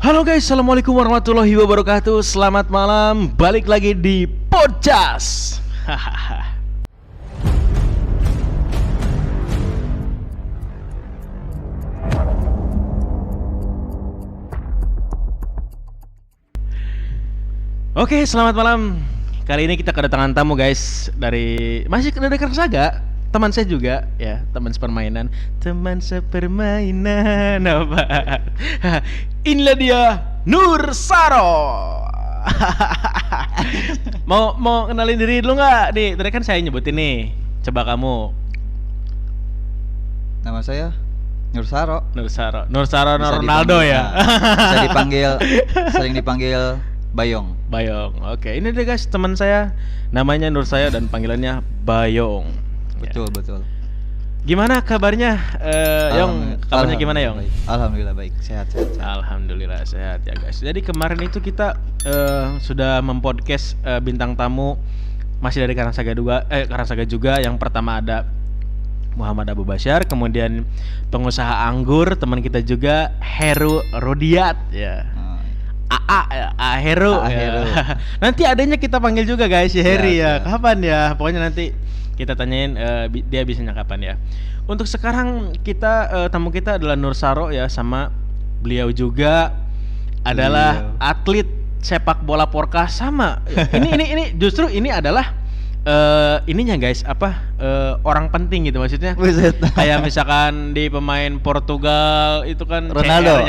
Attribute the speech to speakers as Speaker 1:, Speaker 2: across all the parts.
Speaker 1: Halo guys, assalamualaikum warahmatullahi wabarakatuh. Selamat malam, balik lagi di Podcast. Oke, selamat malam. Kali ini kita kedatangan tamu guys masih dari Karangsaga. Teman saya juga ya, teman sepermainan. Apa? Inilah dia Nur Saro. mau kenalin diri dulu nggak? Nih, tadi kan saya nyebutin nih. Coba kamu.
Speaker 2: Nama saya Nur Saro.
Speaker 1: Nur Saro Ronaldo ya.
Speaker 2: Sering dipanggil Bayong.
Speaker 1: Oke, ini deh guys, teman saya namanya Nur saya dan panggilannya Bayong.
Speaker 2: Betul.
Speaker 1: Gimana kabarnya, Yong? Kabarnya gimana, Yong?
Speaker 2: Baik. Alhamdulillah baik, sehat.
Speaker 1: Alhamdulillah sehat ya guys. Jadi kemarin itu kita sudah mempodcast bintang tamu masih dari Karangsaga juga. Yang pertama ada Muhammad Abu Basyar, kemudian pengusaha anggur teman kita juga Heru Rodiat ya. Heru. Nanti adanya kita panggil juga guys, si Heri ya. Kapan ya? Pokoknya nanti kita tanyain dia bisanya kapan ya. Untuk sekarang kita tamu kita adalah Nur Saro ya, sama beliau juga adalah atlet sepak bola Porkas sama. Ini justru ini adalah ininya guys, orang penting gitu maksudnya.
Speaker 2: Buset.
Speaker 1: Kayak misalkan di pemain Portugal itu kan
Speaker 2: Ronaldo.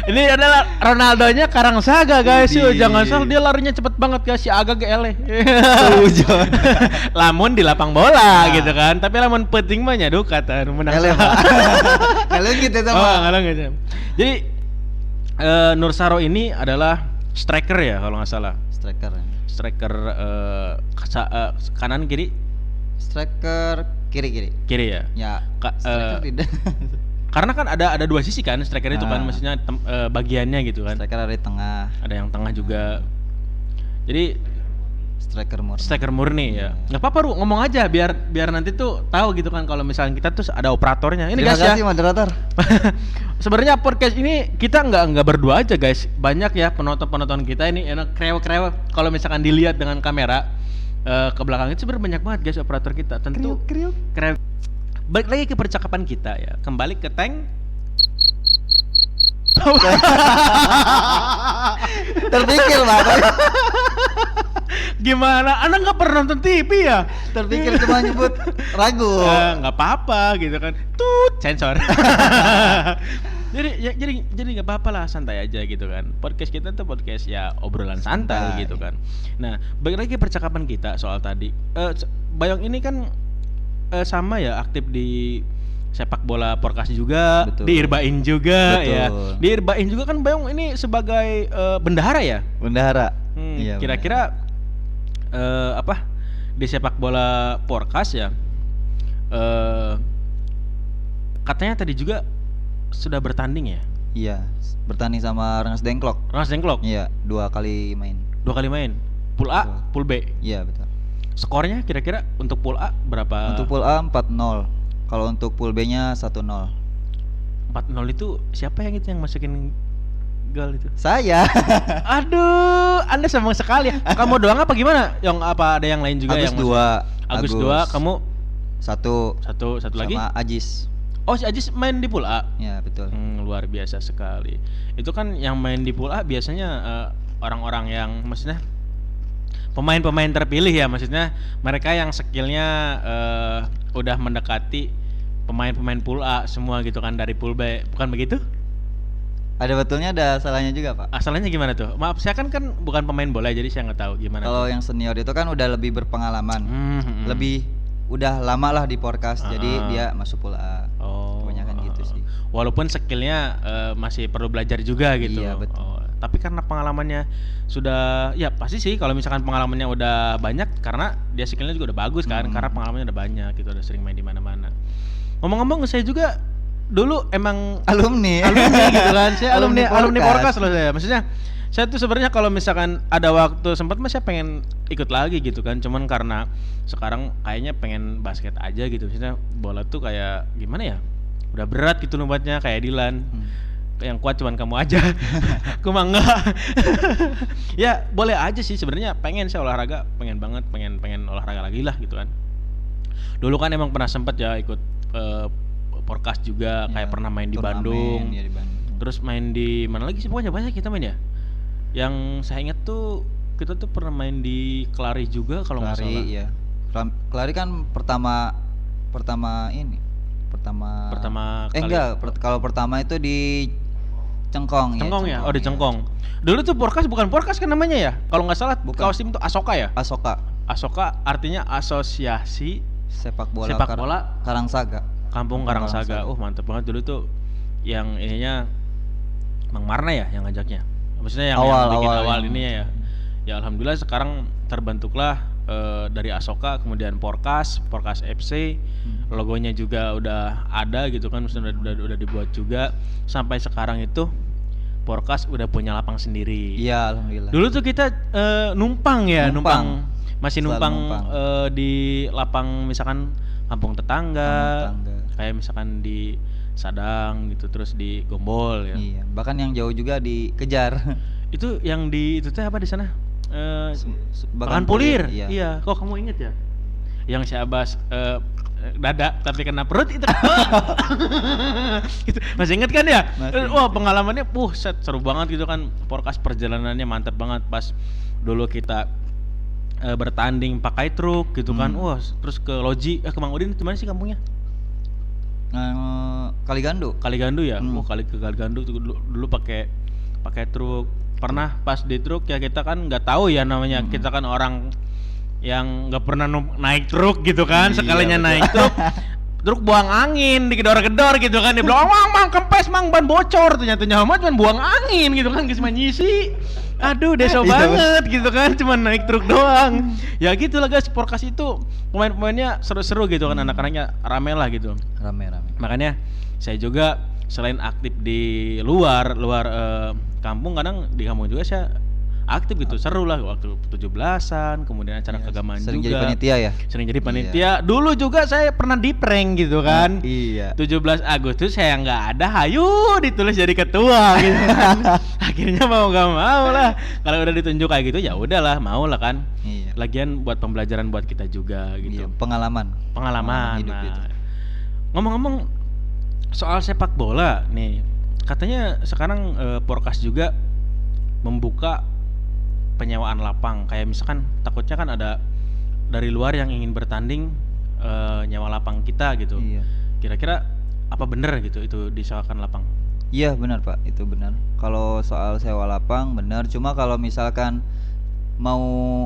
Speaker 1: Ini adalah Ronaldonya Karangsaga guys. Yuk, jangan salah, dia larinya cepet banget guys, si Aga GL. Lamun di lapang bola gitu kan. Tapi lamun penting mah nyaduk kata menang.
Speaker 2: Kalian gitu tuh.
Speaker 1: Gitu. Jadi Nur Saro ini adalah striker ya kalau nggak salah. Striker kanan kiri.
Speaker 2: Striker kiri
Speaker 1: ya.
Speaker 2: Striker tidak.
Speaker 1: Karena kan ada dua sisi kan striker itu kan, maksudnya bagiannya gitu kan.
Speaker 2: Striker ada di tengah.
Speaker 1: Ada yang tengah juga. Jadi striker murni ya. Nggak apa-apa Ru, ngomong aja biar nanti tuh tahu gitu kan kalau misalnya kita tuh ada operatornya. Ini
Speaker 2: Terima
Speaker 1: guys
Speaker 2: kasih,
Speaker 1: ya.
Speaker 2: moderator.
Speaker 1: Sebenarnya podcast ini kita nggak berdua aja guys. Banyak ya penonton kita ini enak kreo. Kalau misalkan dilihat dengan kamera ke belakang itu sebenarnya banyak banget guys operator kita. Tentu kreo. Balik lagi ke percakapan kita ya. Kembali ke tank.
Speaker 2: Terpikir Pak.
Speaker 1: Gimana? Anda nggak pernah nonton TV ya?
Speaker 2: Terpikir cuma nyebut ragu.
Speaker 1: Nggak apa-apa gitu kan. Sensor. jadi nggak apa-apa lah, santai aja gitu kan. Podcast kita tuh podcast ya obrolan santai gitu kan. Nah, balik lagi percakapan kita soal tadi. Bayong ini kan sama ya, aktif di sepak bola Porkas juga. Betul. Di Irbain juga. Betul. Ya. Di Irbain juga kan Bayong ini sebagai bendahara ya.
Speaker 2: Iya,
Speaker 1: kira-kira di sepak bola Porkas ya. Katanya tadi juga sudah bertanding ya?
Speaker 2: Iya, bertanding sama Rengas Dengklok. Iya, 2 kali main.
Speaker 1: Pool A, Pool B.
Speaker 2: Iya, betul.
Speaker 1: Skornya kira-kira untuk Pool A berapa?
Speaker 2: Untuk Pool A 4-0. Kalau untuk Pool B-nya 1-0.
Speaker 1: 4-0 itu siapa yang masukin gol itu?
Speaker 2: Saya.
Speaker 1: Aduh, Anda sombong sekali ya. Kamu doang apa gimana? Yang apa ada yang lain juga?
Speaker 2: Agus
Speaker 1: 2, kamu
Speaker 2: satu
Speaker 1: lagi?
Speaker 2: Sama Ajis.
Speaker 1: Oh, si Ajis main di Pool A?
Speaker 2: Ya, betul.
Speaker 1: Luar biasa sekali. Itu kan yang main di Pool A biasanya orang-orang yang maksudnya pemain-pemain terpilih ya, maksudnya mereka yang skillnya udah mendekati pemain-pemain Pool A semua gitu kan, dari Pool B, bukan begitu?
Speaker 2: Ada betulnya, ada salahnya juga Pak.
Speaker 1: Salahnya gimana tuh? Maaf, saya kan bukan pemain bola, jadi saya nggak tahu gimana.
Speaker 2: Kalau yang senior itu kan udah lebih berpengalaman, lebih udah lama lah di Porkas, jadi dia masuk Pool A. Kebanyakan gitu sih.
Speaker 1: Walaupun skillnya masih perlu belajar juga gitu.
Speaker 2: Iya, betul.
Speaker 1: Tapi karena pengalamannya sudah, ya pasti sih kalau misalkan pengalamannya udah banyak, karena dia skillnya juga udah bagus kan, karena pengalamannya udah banyak gitu, udah sering main di mana-mana. Ngomong-ngomong, saya juga dulu emang alumni gitu kan. Saya alumni Porkas loh saya. Maksudnya saya tuh sebenarnya kalau misalkan ada waktu sempat mah saya pengen ikut lagi gitu kan. Cuman karena sekarang kayaknya pengen basket aja gitu. Maksudnya bola tuh kayak gimana ya? Udah berat gitu nubatnya kayak Dilan. yang kuat cuman kamu aja. Aku mah enggak. Ya boleh aja sih sebenarnya, pengen saya olahraga, pengen banget, pengen olahraga lagi lah gitu kan. Dulu kan emang pernah sempet ya ikut Porkas juga, kayak pernah main di Bandung.
Speaker 2: Ya, di Bandung.
Speaker 1: Terus main di mana lagi sih, pokoknya banyak kita main ya. Yang saya ingat tuh kita tuh pernah main di Kelari juga kalau nggak salah.
Speaker 2: Iya. Kelari kan pertama kalau pertama itu di Cengkong
Speaker 1: ya. Oh di Cengkong. Dulu tuh Porkas bukan Porkas kan namanya ya? Kalau nggak salah kaos tim tuh Asoka ya? Asoka artinya Asosiasi
Speaker 2: Sepak Bola Karangsaga.
Speaker 1: Kampung Karangsaga. Mantep banget dulu tuh. Yang ininya Mang Marna ya yang ngajaknya. Maksudnya yang bikin awal ininya ya. Ya alhamdulillah sekarang terbentuklah dari Asoka, kemudian Porkas FC. Logonya juga udah ada gitu kan, udah dibuat juga. Sampai sekarang itu Porkas udah punya lapang sendiri.
Speaker 2: Iya, alhamdulillah.
Speaker 1: Dulu tuh kita numpang. Masih numpang. Di lapang misalkan kampung tetangga. Kayak misalkan di Sadang gitu, terus di Gombol ya.
Speaker 2: Iya, bahkan yang jauh juga dikejar.
Speaker 1: Itu yang di itu teh apa di sana? Bahan Pulir. Iya. Kok kamu inget ya? Yang si Abbas dada tapi kena perut itu. Gitu. Masih inget kan ya? Wah, pengalamannya seru banget gitu kan. Porkas perjalanannya mantap banget pas dulu kita bertanding pakai truk gitu kan. Wah, terus ke Loji, ke Mang Udin itu mana sih kampungnya?
Speaker 2: Kaligandu
Speaker 1: ya. Kaligandu tuh dulu pakai truk. Pernah pas di truk ya, kita kan nggak tahu ya namanya. Kita kan orang yang nggak pernah naik truk gitu kan. Sekalinya naik truk buang angin, digedor-gedor gitu kan. Dia bilang, mang kempes mang, ban bocor. Ternyata nyawa cuma buang angin gitu kan, cuma nyisi. Aduh, deso banget gitu kan, cuma naik truk doang. Ya gitu lah guys, Porkas itu pemain-pemainnya seru-seru gitu kan, anak-anaknya rame lah gitu.
Speaker 2: Rame.
Speaker 1: Makanya saya juga selain aktif di luar kampung, kadang di kampung juga saya aktif gitu, seru lah waktu 17-an, kemudian acara keagamaan juga.
Speaker 2: Sering jadi panitia ya?
Speaker 1: Sering jadi panitia. Iya. Dulu juga saya pernah di prank gitu kan.
Speaker 2: Iya.
Speaker 1: 17 Agustus saya nggak ada, hayu ditulis jadi ketua gitu kan. Akhirnya mau gak mau lah. Kalau udah ditunjuk kayak gitu ya udahlah, mau lah kan.
Speaker 2: Iya.
Speaker 1: Lagian buat pembelajaran buat kita juga gitu.
Speaker 2: Iya, pengalaman
Speaker 1: hidup gitu. Ngomong-ngomong soal sepak bola nih, katanya sekarang Porkas juga membuka penyewaan lapang, kayak misalkan takutnya kan ada dari luar yang ingin bertanding nyewa lapang kita gitu.
Speaker 2: Iya.
Speaker 1: Kira-kira apa bener gitu itu disewakan lapang?
Speaker 2: Iya benar Pak, itu benar. Kalau soal sewa lapang benar, cuma kalau misalkan mau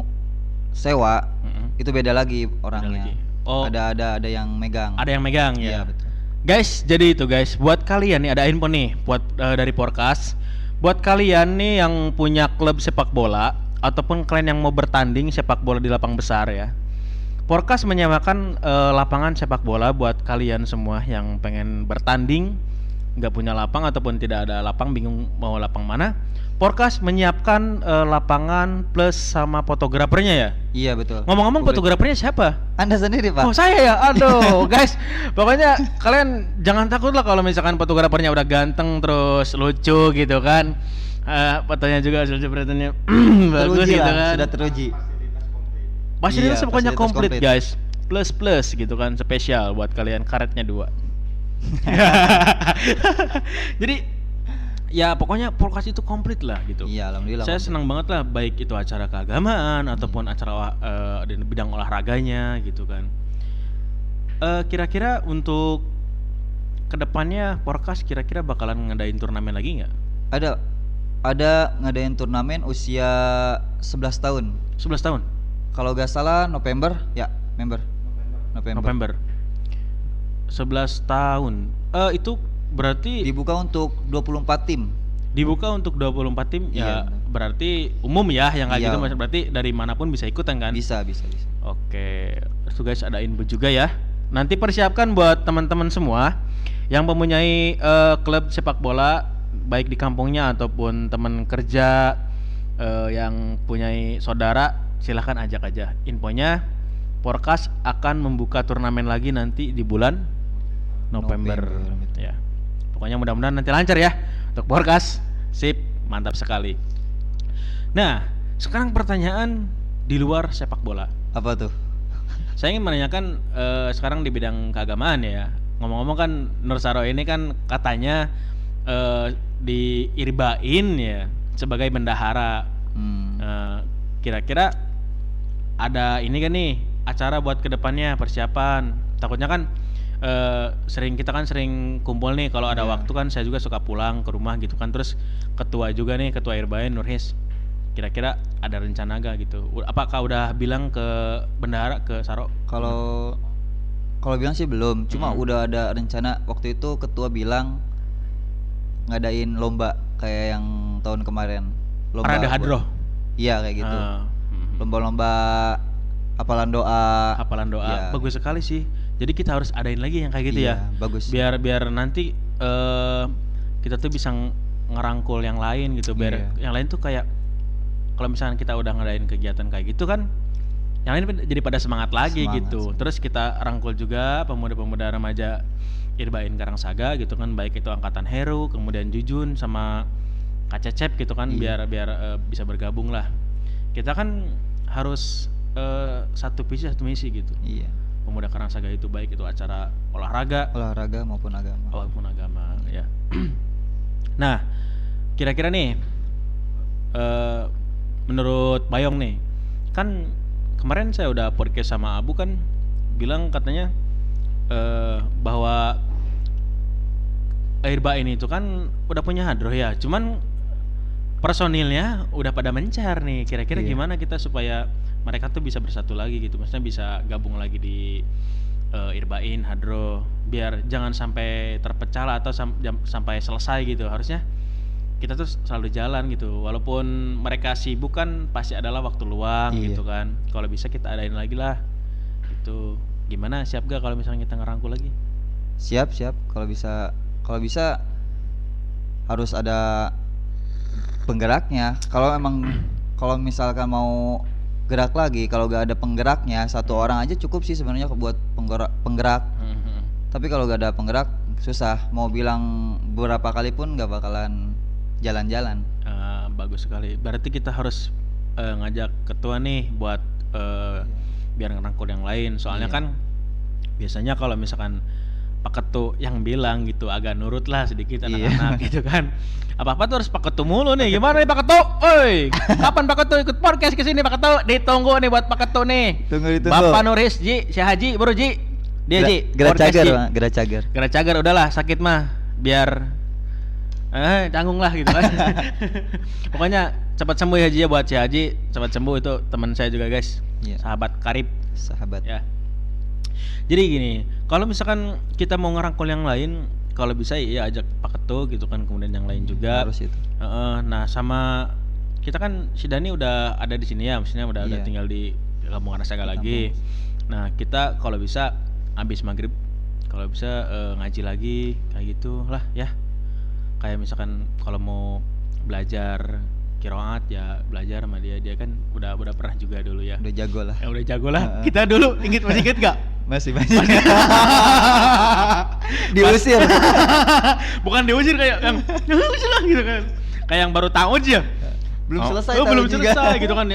Speaker 2: sewa itu beda lagi orangnya. Oh, ada yang megang.
Speaker 1: Ada yang megang ya.
Speaker 2: Iya betul.
Speaker 1: Guys, jadi itu guys, buat kalian nih ada info nih buat dari Porkas. Buat kalian nih yang punya klub sepak bola ataupun kalian yang mau bertanding sepak bola di lapang besar ya, Porkas menyewakan lapangan sepak bola buat kalian semua yang pengen bertanding, nggak punya lapang ataupun tidak ada lapang, bingung mau lapang mana. Porkas menyiapkan lapangan plus sama fotografernya ya.
Speaker 2: Iya betul.
Speaker 1: Ngomong-ngomong, fotografernya siapa?
Speaker 2: Anda sendiri Pak.
Speaker 1: Oh saya ya, aduh guys, pokoknya kalian jangan takut lah kalau misalkan fotografernya udah ganteng terus lucu gitu kan. Fotonya juga hasil jepretannya bagus gitu kan.
Speaker 2: Sudah teruji.
Speaker 1: Fasilitas pokoknya komplit guys. Plus gitu kan, spesial buat kalian, karetnya 2. Jadi ya pokoknya Porkas itu komplit lah gitu.
Speaker 2: Iya alhamdulillah.
Speaker 1: Saya senang banget lah, baik itu acara keagamaan ataupun acara di bidang olahraganya gitu kan. Kira-kira untuk kedepannya Porkas kira-kira bakalan ngadain turnamen lagi nggak?
Speaker 2: Ada ngadain turnamen usia 11 tahun.
Speaker 1: 11 tahun?
Speaker 2: Kalau gak salah November.
Speaker 1: 11 tahun. Itu berarti
Speaker 2: dibuka untuk 24 tim.
Speaker 1: Dibuka untuk 24 tim ya, berarti umum ya yang kayak gitu, berarti dari manapun bisa ikutan kan?
Speaker 2: Bisa.
Speaker 1: Oke. Terus guys ada info juga ya. Nanti persiapkan buat teman-teman semua yang mempunyai klub sepak bola baik di kampungnya ataupun teman kerja yang punyai saudara, silahkan ajak aja. Infonya Porkas akan membuka turnamen lagi nanti di bulan November. Ya. Pokoknya mudah-mudahan nanti lancar ya. Untuk podcast, sip, mantap sekali. Nah, sekarang pertanyaan di luar sepak bola.
Speaker 2: Apa tuh?
Speaker 1: Saya ingin menanyakan sekarang di bidang keagamaan ya. Ngomong-ngomong kan Nur Saro ini kan katanya diirbain ya sebagai bendahara. Kira-kira ada ini kan nih acara buat kedepannya persiapan. Takutnya kan kita kan sering kumpul nih kalau ada waktu kan saya juga suka pulang ke rumah gitu kan, terus ketua juga nih, ketua Irbain Nurhis, kira-kira ada rencana gak gitu? Apakah udah bilang ke bendahara, ke Saro?
Speaker 2: Kalau bilang sih belum, cuma udah ada rencana. Waktu itu ketua bilang ngadain lomba kayak yang tahun kemarin, lomba
Speaker 1: Parade Hadroh.
Speaker 2: Iya kayak gitu. Lomba-lomba hafalan doa.
Speaker 1: Ya. Bagus sekali sih. Jadi kita harus adain lagi yang kayak gitu ya.
Speaker 2: Bagus.
Speaker 1: Biar nanti kita tuh bisa ngerangkul yang lain gitu. Biar yang lain tuh kayak kalau misalnya kita udah ngadain kegiatan kayak gitu kan, yang lain jadi pada semangat lagi gitu. Terus kita rangkul juga pemuda-pemuda remaja Irbain Karangsaga gitu kan, baik itu angkatan Heru, kemudian Jujun sama Kak Cecep gitu kan, biar bisa bergabung lah. Kita kan harus satu visi satu misi gitu.
Speaker 2: Iya.
Speaker 1: Pemuda Karangsaga itu baik itu acara olahraga
Speaker 2: maupun agama.
Speaker 1: Ya. Nah, kira-kira nih menurut Bayong nih, kan kemarin saya udah podcast sama Abu kan bilang katanya bahwa Irbain itu kan udah punya hadroh ya, cuman personilnya udah pada mencar nih. Kira-kira gimana kita supaya mereka tuh bisa bersatu lagi gitu, maksudnya bisa gabung lagi di Irbain Hadroh, biar jangan sampai terpecah lah atau sampai selesai gitu. Harusnya kita tuh selalu jalan gitu, walaupun mereka sibuk kan pasti adalah waktu luang gitu kan. Kalau bisa kita adain lagi lah itu. Gimana, siap gak kalau misalnya kita ngerangkul lagi?
Speaker 2: Siap. Kalau bisa harus ada penggeraknya. Kalau misalkan mau gerak lagi, kalau gak ada penggeraknya, satu orang aja cukup sih sebenarnya buat penggerak. Tapi kalau gak ada penggerak susah. Mau bilang beberapa kali pun gak bakalan jalan-jalan.
Speaker 1: Bagus sekali. Berarti kita harus ngajak ketua nih buat biar ngerangkul yang lain. Soalnya kan biasanya kalau misalkan Pak Ketu yang bilang gitu agak nurut lah sedikit anak-anak gitu kan. Apa-apa tuh harus Pak Ketu mulu nih. Gimana nih Pak Ketu? Oi, kapan Pak Ketu ikut podcast ke sini Pak Ketu? Ditunggu nih buat Pak Ketu nih.
Speaker 2: Tunggu.
Speaker 1: Bapak Nurhis Ji, si Haji, Bro Ji. Dia Ji. Gerak cagar udahlah, sakit mah biar tanggung lah gitu kan. Pokoknya cepat sembuh ya Haji ya, buat si Haji cepat sembuh, itu teman saya juga guys. Sahabat karib. Ya. Jadi gini, kalau misalkan kita mau ngerangkul yang lain, kalau bisa ya ajak Pak Ketu gitu kan, kemudian yang lain juga.
Speaker 2: Harus itu.
Speaker 1: Nah sama kita kan si Dani udah ada di sini ya, maksudnya udah tinggal di Kampung Karangsaga lagi. Nah kita kalau bisa habis maghrib, kalau bisa ngaji lagi kayak gitu lah ya. Kayak misalkan kalau mau belajar qiraat ya belajar sama dia kan udah pernah juga dulu ya.
Speaker 2: Udah jago lah.
Speaker 1: Udah jago lah. Kita dulu masih inget gak?
Speaker 2: Masih. Diusir.
Speaker 1: Bukan diusir, kayak yang usir lah gitu kan. Kayak yang baru tahu aja.
Speaker 2: Belum selesai
Speaker 1: gitu kan.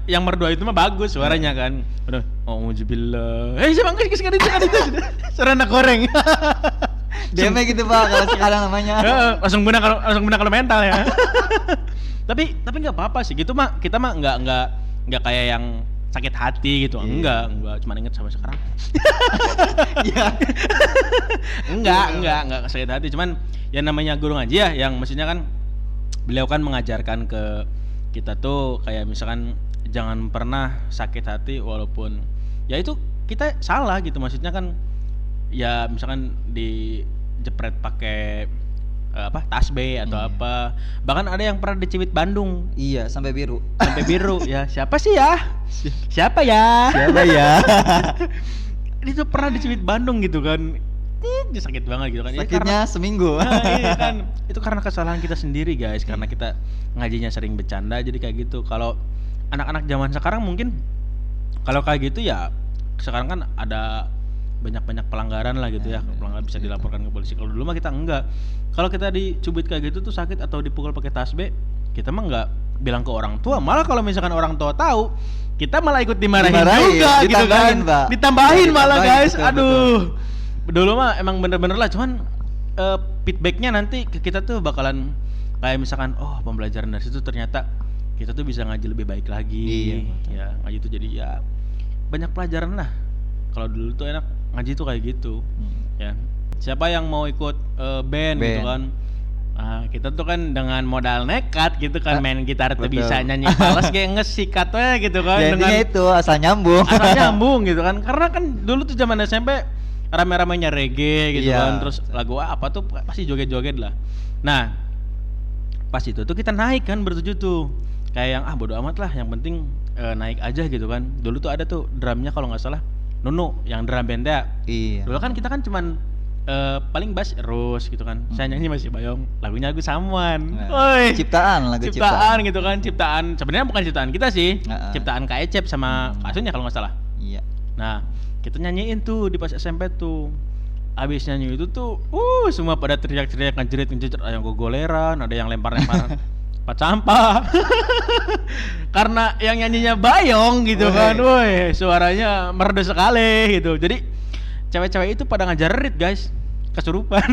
Speaker 1: Yang merdu itu mah bagus suaranya kan. Udah, auzubillah. Siapa enggak itu. Suara anak goreng.
Speaker 2: DM gitu Pak kalau sekarang namanya.
Speaker 1: Langsung benar kalau mental ya. Tapi enggak apa-apa sih. Gitu mah kita mah enggak kayak yang sakit hati gitu. Enggak, cuma inget sampai sekarang. Enggak sakit hati, cuman yang namanya guru ngaji ya, yang maksudnya kan beliau kan mengajarkan ke kita tuh kayak misalkan jangan pernah sakit hati walaupun ya itu kita salah gitu, maksudnya kan ya misalkan dijepret pakai tasbih atau apa, bahkan ada yang pernah dicibit Bandung
Speaker 2: sampai biru
Speaker 1: ya. Siapa ya itu pernah dicibit Bandung gitu kan. Sakit banget gitu kan.
Speaker 2: Sakitnya seminggu.
Speaker 1: Iya kan, itu karena kesalahan kita sendiri guys, karena kita ngajinya sering bercanda jadi kayak gitu. Kalau anak-anak zaman sekarang mungkin kalau kayak gitu ya sekarang kan ada banyak pelanggaran lah gitu ya, pelanggaran bisa dilaporkan ke polisi. Kalau dulu mah kita enggak. Kalau kita dicubit kayak gitu tuh sakit atau dipukul pakai tasbih, kita mah enggak bilang ke orang tua. Malah kalau misalkan orang tua tahu, kita malah ikut dimarahin juga gitu kan. Ditambahin malah guys. Aduh. Dulu mah emang bener-bener lah, cuman feedbacknya nanti ke kita tuh bakalan kayak misalkan, oh pembelajaran dari situ ternyata kita tuh bisa ngaji lebih baik lagi. Ya ngaji tuh jadi ya banyak pelajaran lah. Kalau dulu tuh enak ngaji tuh kayak gitu. Ya siapa yang mau ikut band gitu kan, kita tuh kan dengan modal nekat gitu kan, main gitar tuh bisa, nyanyi fals kayak ngesikat we gitu kan.
Speaker 2: Ya, dengan itu asal nyambung
Speaker 1: gitu kan, karena kan dulu tuh zaman SMP rame-ramenya reggae gitu kan, terus lagu apa tuh pasti joget-joget lah. Nah pas itu tuh kita naik kan bertujuh tuh, kayak yang bodo amat lah, yang penting naik aja gitu kan. Dulu tuh ada tuh drumnya kalau nggak salah Nunu, yang drum bandnya. Dulu kan kita kan cuman paling bass Rus gitu kan. Saya nyanyi masih Bayong, lagunya lagu Samuan.
Speaker 2: Ciptaan
Speaker 1: gitu kan, ciptaan sebenarnya bukan ciptaan kita sih, ciptaan Kak Ecep sama Kak Sun ya kalau nggak salah.
Speaker 2: Iya.
Speaker 1: Nah kita nyanyiin tuh di pas SMP tuh. Abis nyanyi itu tuh semua pada teriak-teriak, ngejerit, ada yang gogoleran, ada yang lempar-lempar tempat sampah. Karena yang nyanyinya Bayong gitu kan, suaranya merdu sekali gitu. Jadi cewek-cewek itu pada ngajarit guys, kesurupan.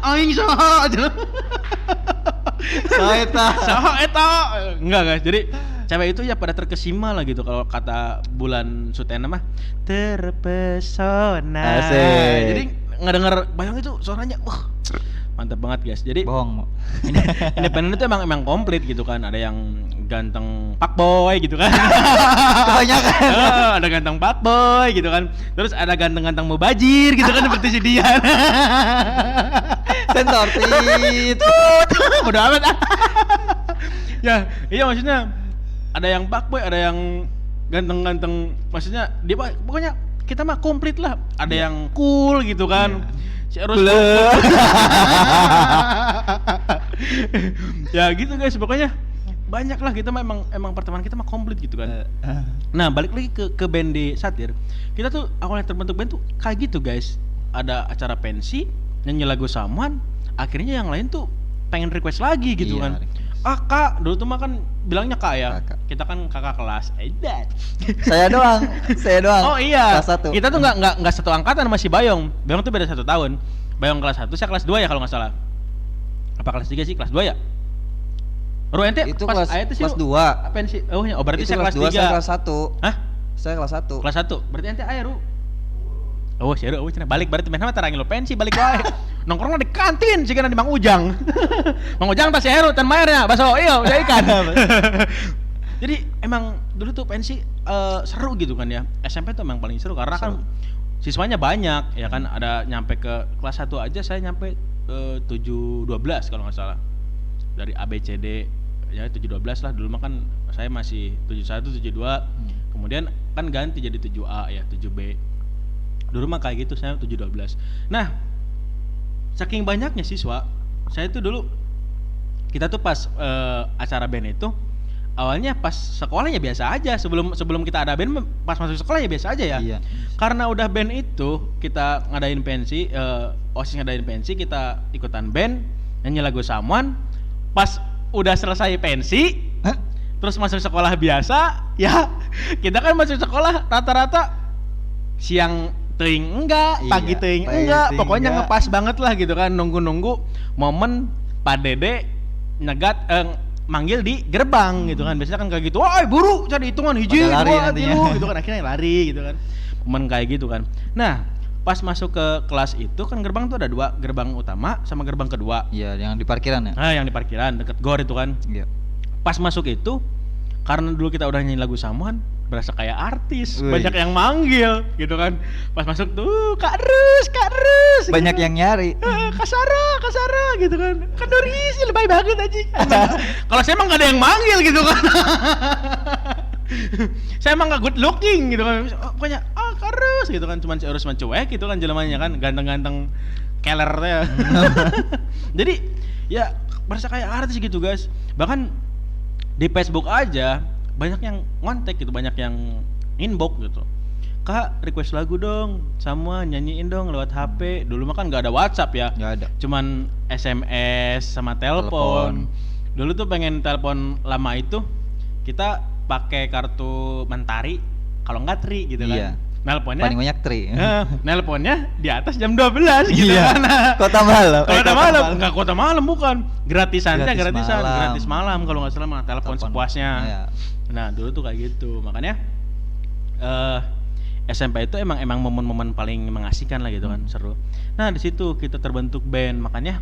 Speaker 1: Aing saha aja. Saha eta. Enggak guys, jadi cewek itu ya pada terkesima lah gitu, kalau kata Bulan Sutena mah terpesona. Jadi ngedenger Bayong itu suaranya mantap banget guys. Jadi
Speaker 2: bohong.
Speaker 1: Independen itu emang komplit gitu kan. Ada yang ganteng fuckboy gitu kan.
Speaker 2: Kebanyakan.
Speaker 1: Ada ganteng fuckboy gitu kan. Terus ada ganteng-ganteng mubajir gitu kan, seperti si Dian.
Speaker 2: Sensor tit.
Speaker 1: Bodo amat. Ya, iya maksudnya ada yang fuckboy, ada yang ganteng-ganteng. Maksudnya dia pokoknya kita mah komplit lah. Ada yang cool gitu kan. Harus ya gitu guys, pokoknya banyak lah. Kita mah emang pertemanan kita mah komplit gitu kan. Nah balik lagi ke band di Satir, kita tuh awalnya terbentuk band tuh kayak gitu guys. Ada acara pensi, nyanyi lagu Samuan, akhirnya yang lain tuh pengen request lagi gitu kan. Kak, dulu tuh mah kan bilangnya Kak ya. Kita kan kakak kelas.
Speaker 2: Saya doang.
Speaker 1: Oh iya.
Speaker 2: Kelas 1.
Speaker 1: Kita tuh enggak satu angkatan sama si Bayong. Bayong tuh beda 1 tahun. Bayong kelas 1, saya kelas 2 ya kalau enggak salah. Apa kelas 3 sih? Kelas 2 ya? Ente
Speaker 2: itu
Speaker 1: pas
Speaker 2: kelas 2.
Speaker 1: Apaan sih? Berarti saya kelas 3.
Speaker 2: Saya kelas 1.
Speaker 1: Hah?
Speaker 2: Saya kelas 1.
Speaker 1: Kelas 1. Berarti ente aya, Ru. Siapa cenah balik berarti main sama tarangin lo pensi balik wae. Nongkrongna di kantin sigana di Mang Ujang. Mang Ujang tas Heru tan mayarnya bakso saya ikan. Jadi emang dulu tuh pensi seru gitu kan ya. SMP tuh emang paling seru karena kan siswanya banyak ya kan. Ada nyampe ke kelas 1 aja saya nyampe 712 kalau nggak salah. Dari ABCD ya 712 lah. Dulu mah kan saya masih 71 72. Kemudian kan ganti jadi 7A ya, 7B. Dulu mah kayak gitu, saya 712. Nah, saking banyaknya siswa, saya tuh dulu kita tuh pas acara band itu awalnya pas sekolahnya biasa aja. Sebelum kita ada band, pas masuk sekolah ya biasa aja ya. Iya. Karena udah band itu kita ngadain pensi, OSIS ngadain pensi, kita ikutan band, nyanyi lagu Samuan. Pas udah selesai pensi, terus masuk sekolah biasa, ya kita kan masuk sekolah rata-rata siang teuing enggak, pagi teuing enggak, pokoknya ngepas banget lah gitu kan, nunggu momen Pak Dede nyegat manggil di gerbang gitu kan. Biasanya kan kayak gitu, wah buru cari hitungan hiji, dua, tilu gitu kan, akhirnya lari gitu kan. Momen kayak gitu kan. Nah, pas masuk ke kelas itu kan gerbang tuh ada 2, gerbang utama sama gerbang kedua.
Speaker 2: Iya, yang di parkiran ya?
Speaker 1: Nah, yang di parkiran deket gor itu kan. Iya. Pas masuk itu, karena dulu kita udah nyanyi lagu Samuan, berasa kayak artis. Banyak yang manggil gitu kan. Pas masuk tuh Kak Rus
Speaker 2: banyak
Speaker 1: gitu.
Speaker 2: Yang nyari.
Speaker 1: Kasara gitu kan. Kan Doris lebay banget anjing. Kalau saya emang gak ada yang manggil gitu kan. Saya emang gak good looking gitu kan. Pokoknya Kak Rus gitu kan. Cuman si Rus cuek gitu kan jelemanya kan. Ganteng-ganteng keler ya. Jadi ya berasa kayak artis gitu guys. Bahkan di Facebook aja banyak yang ngontek gitu, banyak yang inbox gitu. Kak request lagu dong, sama nyanyiin dong lewat HP. Dulu mah kan nggak ada WhatsApp ya,
Speaker 2: Nggak ada.
Speaker 1: cuman SMS sama telepon. Dulu tuh pengen telepon lama itu kita pakai kartu Mentari, kalau nggak Tri gitu kan.
Speaker 2: Iya.
Speaker 1: Nelponnya
Speaker 2: Paling banyak Tri.
Speaker 1: nelponnya di atas jam 12 gitu
Speaker 2: Iya.
Speaker 1: kan.
Speaker 2: Kota malam.
Speaker 1: Kota malam, enggak kota malam bukan. Gratisannya
Speaker 2: Gratis malam.
Speaker 1: gratis malam kalau nggak salah mah, telepon sepuasnya.
Speaker 2: Iya.
Speaker 1: Nah, dulu tuh kayak gitu. Makanya SMP itu emang momen-momen paling mengasihkan lah gitu kan, seru. Nah, di situ kita terbentuk band. Makanya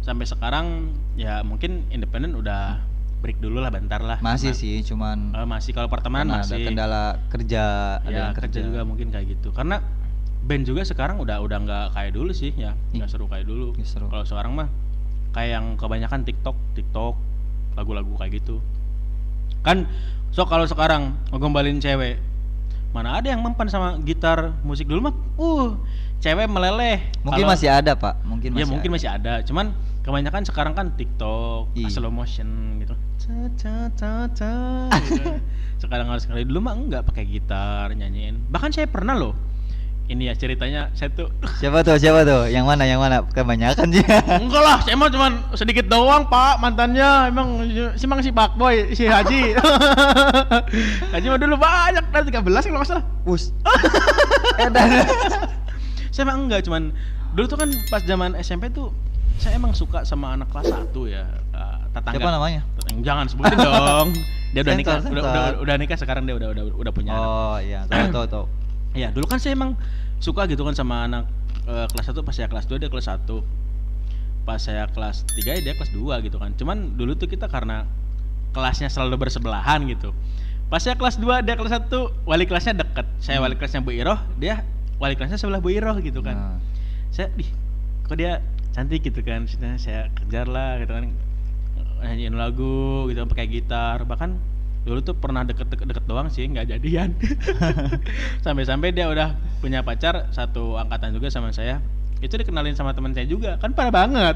Speaker 1: sampai sekarang ya mungkin independen udah break dulu lah bentar lah.
Speaker 2: Masih sih, cuman
Speaker 1: masih kalau pertemanan masih.
Speaker 2: ada kendala kerja, ada
Speaker 1: Ya,
Speaker 2: yang
Speaker 1: kerja juga mungkin kayak gitu. Karena band juga sekarang udah nggak kayak dulu sih ya, nggak seru kayak dulu. Kalau sekarang mah kayak yang kebanyakan TikTok, lagu-lagu kayak gitu. Kan kalau sekarang ngegombalin cewek, mana ada yang mempan sama gitar musik dulu mah. Cewek meleleh.
Speaker 2: Mungkin masih ada, Pak. Mungkin
Speaker 1: masih ada. Cuman kebanyakan sekarang kan TikTok, slow motion gitu. Gitu. Sekarang harus sekali, dulu mah enggak pakai gitar nyanyiin. Bahkan saya pernah loh. Ini ya ceritanya, saya tuh
Speaker 2: Siapa tuh? Yang mana? Kebanyakan sih.
Speaker 1: Enggak lah, saya mah cuman sedikit doang, Pak, mantannya. Emang si Pak Boy, si Haji. Haji mah dulu banyak, dari 13 kalau enggak salah.
Speaker 2: Bus.
Speaker 1: Saya mah enggak, cuman dulu tuh kan pas zaman SMP tuh saya emang suka sama anak kelas 1 ya, tetangga.
Speaker 2: Siapa namanya?
Speaker 1: Jangan sebutin dong. Dia udah nikah,
Speaker 2: Sensor.
Speaker 1: udah nikah sekarang, dia udah punya anak.
Speaker 2: Oh iya, tahu.
Speaker 1: Iya, dulu kan saya emang suka gitu kan sama anak kelas 1, pas saya kelas 2 dia kelas 1. Pas saya kelas 3 dia kelas 2 gitu kan. Cuman dulu tuh kita karena kelasnya selalu bersebelahan gitu. Pas saya kelas 2 dia kelas 1, wali kelasnya deket. Saya wali kelasnya Bu Iroh, dia wali kelasnya sebelah Bu Iroh gitu kan. Saya kok dia cantik gitu kan. Saya kejar lah gitu kan. Nyanyiin lagu gitu pakai gitar. Bahkan dulu tuh pernah deket doang sih, nggak jadian. Sampai dia udah punya pacar satu angkatan juga sama saya. Itu dikenalin sama teman saya juga, kan parah banget.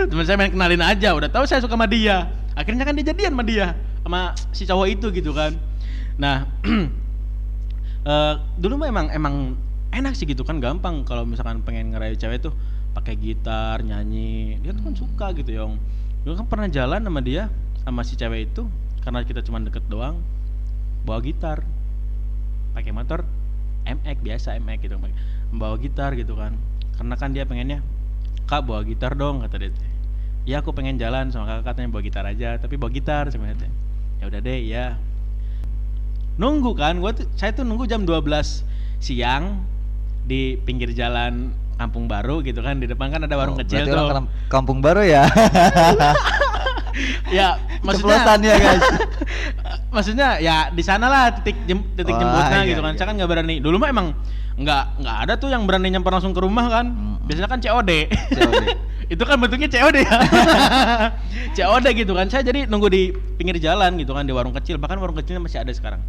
Speaker 1: Teman saya main kenalin aja, udah tahu saya suka sama dia. Akhirnya kan dia jadian sama dia, sama si cowok itu gitu kan. Nah, dulu mah emang enak sih gitu kan, gampang kalau misalkan pengen ngerayu cewek tuh pakai gitar, nyanyi. Dia tuh kan suka gitu, Yong. Dulu kan pernah jalan sama dia, sama si cewek itu, karena kita cuma deket doang, bawa gitar, pakai motor MX biasa, MX gitu, bawa gitar gitu kan. Karena kan dia pengennya, Kak bawa gitar dong, kata dia. Ya aku pengen jalan sama kakak, katanya bawa gitar aja, tapi bawa gitar sebenarnya. Ya udah deh, ya. Nunggu kan, saya tuh nunggu jam 12 siang di pinggir jalan Kampung Baru gitu kan, di depan kan ada warung kecil tuh.
Speaker 2: Orang Kampung Baru ya.
Speaker 1: Ya, maksudnya
Speaker 2: ya guys.
Speaker 1: maksudnya ya di sana lah titik jemputnya gitu kan.
Speaker 2: Iya.
Speaker 1: Saya kan nggak berani. Dulu mah emang nggak ada tuh yang berani nyamper langsung ke rumah kan. Biasanya kan COD. Itu kan bentuknya COD ya. COD gitu kan. Saya jadi nunggu di pinggir jalan gitu kan, di warung kecil. Bahkan warung kecilnya masih ada sekarang.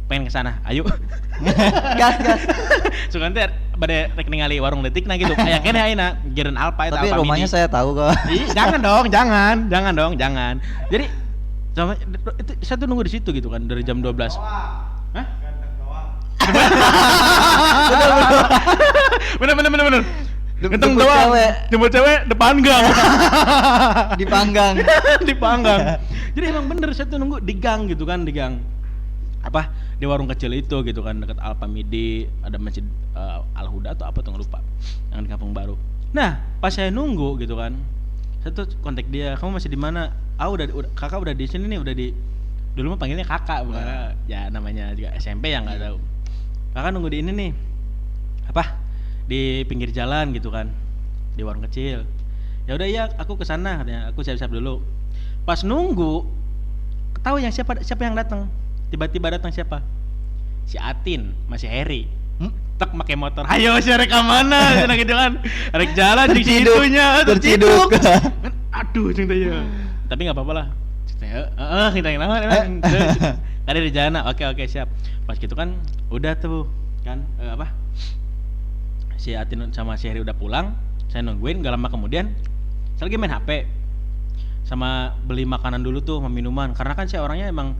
Speaker 1: Pengen ke sana, ayo.
Speaker 2: gas.
Speaker 1: Suka nanti pada rekening ali warung letik nah gitu. Kayak kene ayeuna gireun Alpa itu
Speaker 2: Tapi
Speaker 1: Alpa
Speaker 2: rumahnya
Speaker 1: Mini.
Speaker 2: saya tahu kok.
Speaker 1: Jangan dong. Jadi itu saya tuh nunggu di situ gitu kan dari jam 12. Hah? Bener. Genteng doang. Jemput cewek depan gang. Dipanggang. Jadi emang bener saya tuh nunggu di gang gitu kan, di gang. Di warung kecil itu gitu kan, dekat Alfa Midi, ada masjid Al-Huda atau apa tuh nggak lupa, yang di Kampung Baru. Nah, pas saya nunggu gitu kan, saya tuh kontak dia, kamu masih di mana? Udah kakak udah di sini nih, udah di, dulu mah panggilnya kakak bukan, ya namanya juga SMP yang nggak tahu. Kakak nunggu di ini nih, di pinggir jalan gitu kan, di warung kecil. Ya udah iya, aku kesana katanya, aku siap-siap dulu. Pas nunggu, tahu yang siapa yang datang? Tiba-tiba datang siapa? Si Atin, masih Harry. Tak pakai motor. Ayo si rek mana? Cenah gitu kan. Rek jalan di situnya terciduk. Aduh cinta ya. Tapi enggak apa-apa lah. Kita yang lama emang. Tadi di jalan. Oke siap. Pas gitu kan udah tuh kan si Atin sama si Harry udah pulang. Saya nungguin, gak lama kemudian saya lagi main HP. Sama beli makanan dulu tuh, sama minuman. Karena kan saya orangnya emang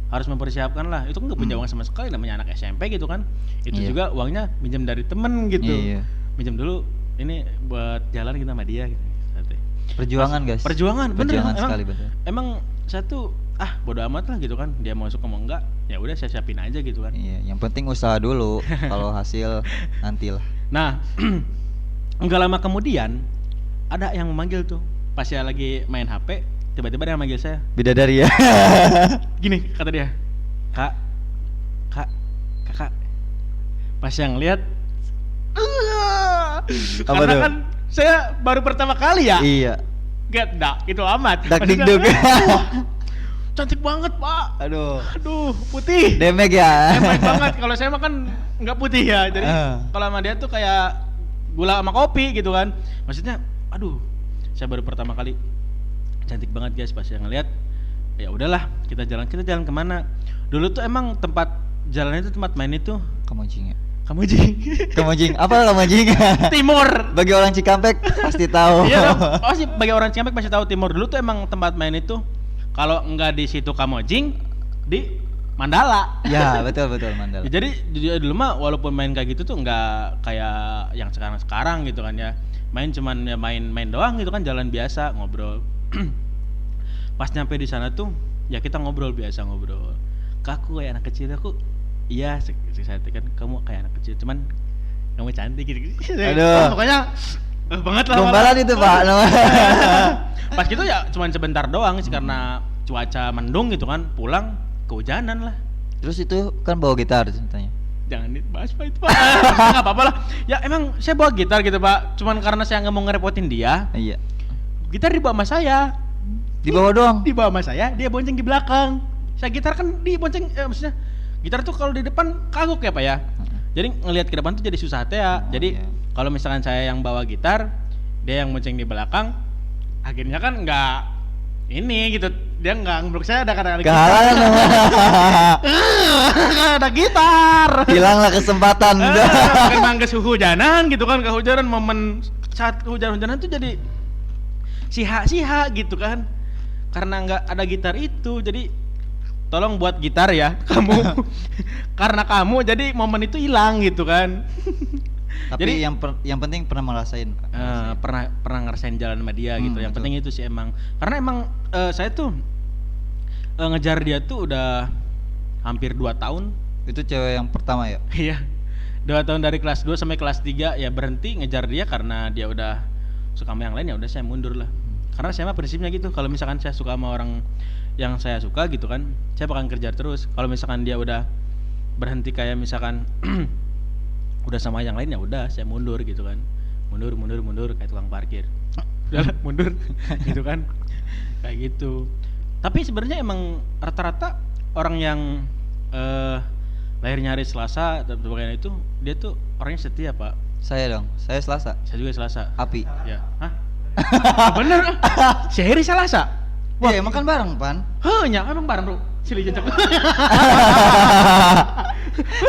Speaker 1: harus mempersiapkan lah. Itu kan nggak punya uang sama sekali, namanya anak SMP gitu kan. Itu juga uangnya minjem dari temen gitu. Minjem dulu ini buat jalan kita sama dia gitu.
Speaker 2: Perjuangan guys.
Speaker 1: Perjuangan bener.
Speaker 2: Sekali, bener.
Speaker 1: Emang saya tuh bodo amat lah gitu kan, dia mau suka mau enggak ya udah saya siapin aja gitu kan.
Speaker 2: Iya, yang penting usaha dulu. Kalau hasil nantilah.
Speaker 1: Nah enggak lama kemudian ada yang memanggil tuh pas saya lagi main HP, tiba-tiba dia manggil saya
Speaker 2: bidadari ya.
Speaker 1: Gini kata dia, kakak pas yang lihat
Speaker 2: apa
Speaker 1: karena
Speaker 2: tuh?
Speaker 1: Kan saya baru pertama kali ya.
Speaker 2: Iya.
Speaker 1: Gak itu amat.
Speaker 2: Dak dikduk.
Speaker 1: Cantik banget pak. Aduh putih.
Speaker 2: Demek ya.
Speaker 1: Demek banget. Kalau saya mah kan nggak putih ya. Jadi kalau sama dia tuh kayak gula sama kopi gitu kan. Maksudnya, saya baru pertama kali. Cantik banget guys pas saya ngeliat. Ya udahlah kita jalan kemana? Dulu tuh emang tempat jalannya itu tempat main itu.
Speaker 2: Kamojing ya.
Speaker 1: Kamojing.
Speaker 2: Apa Kamojing?
Speaker 1: Timur.
Speaker 2: Bagi orang Cikampek pasti tahu.
Speaker 1: Iya dong. Pasti bagi orang Cikampek pasti tahu Timur. Dulu tuh emang tempat main itu kalau enggak di situ Kamojing, di Mandala.
Speaker 2: Ya, betul Mandala.
Speaker 1: Ya, jadi dulu mah walaupun main kayak gitu tuh enggak kayak yang sekarang gitu kan ya. Main cuman ya main doang gitu kan, jalan biasa, ngobrol. Pas nyampe di sana tuh ya kita ngobrol. Kaku kayak anak kecil aku. Iya, saya kan kamu kayak anak kecil, cuman kamu cantik gitu.
Speaker 2: Aduh.
Speaker 1: Pokoknya banget lah.
Speaker 2: Gombalan itu Pak.
Speaker 1: Pas gitu ya cuman sebentar doang sih karena cuaca mendung gitu kan, pulang kehujanan lah.
Speaker 2: Terus itu kan bawa gitar ceritanya.
Speaker 1: Jangan dibahas Pak itu Pak. Nggak apa-apa lah. Ya emang saya bawa gitar gitu Pak, cuman karena saya nggak mau ngerepotin dia.
Speaker 2: Iya.
Speaker 1: Gitar dibawa sama saya.
Speaker 2: Dibawa doang.
Speaker 1: Dibawa sama saya, dia bonceng di belakang. Saya gitar kan dibonceng, maksudnya gitar tuh kalau di depan kagok ya Pak ya. Jadi ngelihat ke depan tuh jadi susah teh ya. Jadi kalau misalkan saya yang bawa gitar, dia yang bonceng di belakang, akhirnya kan nggak ini gitu. Dia nggak ngeblok saya, ada kata-kata gitar. Ada gitar.
Speaker 2: Hilanglah kesempatan.
Speaker 1: Emang kehujanan gitu kan, kehujanan momen saat hujan-hujanan tuh jadi siha gitu kan. Karena nggak ada gitar itu, jadi tolong buat gitar ya kamu. Karena kamu jadi momen itu hilang gitu kan.
Speaker 2: Tapi jadi, yang penting pernah merasain
Speaker 1: pernah ngerasain jalan sama dia gitu. Yang penting itu sih emang. Karena emang saya tuh ngejar dia tuh udah hampir 2 tahun.
Speaker 2: Itu cewek yang pertama ya?
Speaker 1: Iya. 2 tahun dari kelas 2 sampai kelas 3 ya berhenti ngejar dia karena dia udah suka sama yang lain, ya udah saya mundur lah. Karena saya mah prinsipnya gitu, kalau misalkan saya suka sama orang yang saya suka gitu kan, saya bakal kejar terus. Kalau misalkan dia udah berhenti kayak misalkan udah sama yang lain, ya udah saya mundur gitu kan. Mundur kayak tukang parkir. Udah mundur gitu kan. Kayak gitu. Tapi sebenarnya emang rata-rata orang yang lahirnya hari Selasa dan sebagainya itu, dia tuh orangnya setia, Pak.
Speaker 2: Saya dong, saya Selasa.
Speaker 1: Saya juga Selasa.
Speaker 2: Api.
Speaker 1: Ya. Hah? Bener. Si Heri Selasa.
Speaker 2: Wah, emang kan bareng, Pan.
Speaker 1: Nya, emang bareng, Bro. Silih jejak.